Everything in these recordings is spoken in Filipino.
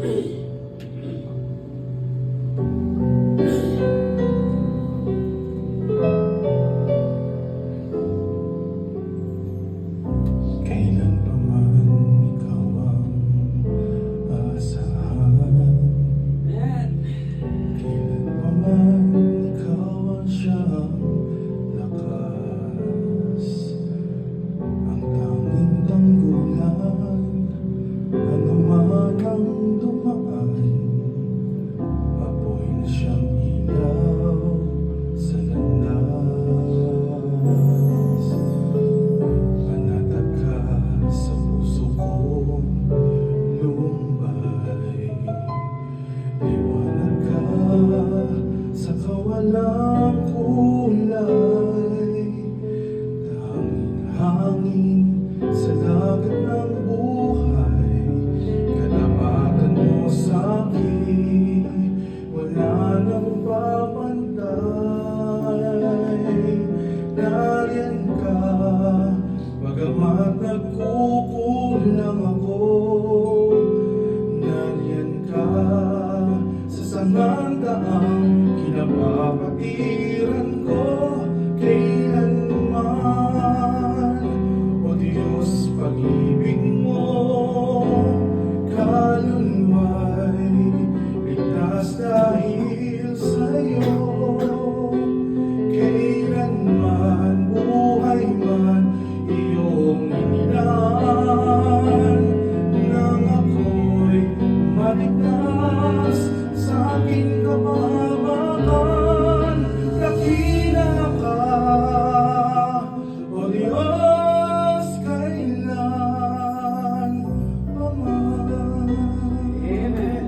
Kailan pa man ikaw ang aasahan, kailan pa man ikaw ang siyang lakas, ang tanging tanggulan, ano man ang dumaan, apoy na siyang ilaw sa landas. Panatag ka sa puso kong lumbay, liwanag ka sa kawalang kulay, tanging hangin sa dagat ng buhay, katapatan mo sa'kin, wala nang papantay. Nariyan ka, bagamat nagkukulang ako, nariyan ka sa sangandaang kinapapatiran ko. Kailanman, o Diyos, pag-ibig mo, kaluluwa'y ligtas dahil sa'yo. Kailanman, buhay man, iyong inilaan, nang ako'y maligtas sa aking kapahamakan. Dakila ka, O Diyos, kailan pa man. Amen.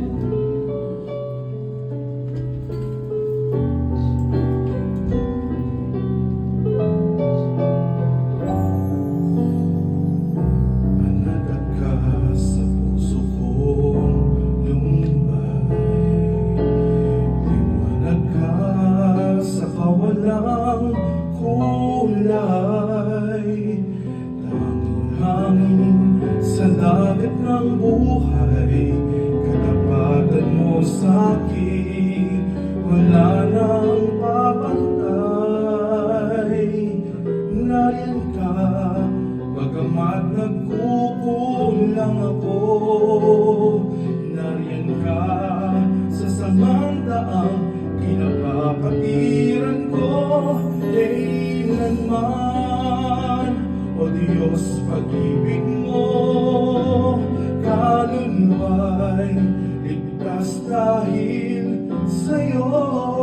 Panatag ka sa puso kong lumbay, liwanag ka sa kawalang kulay, tanging hangin sa dagat ng buhay, katapatan mo sa'kin, wala nang papantay. Nariyan ka, bagamat nagkukulang ako, nariyan ka sa samantaang kinapapatiran ko. Kailanman, O Diyos, pag-ibig mo, kaluluwa'y ligtas dahil sa'yo.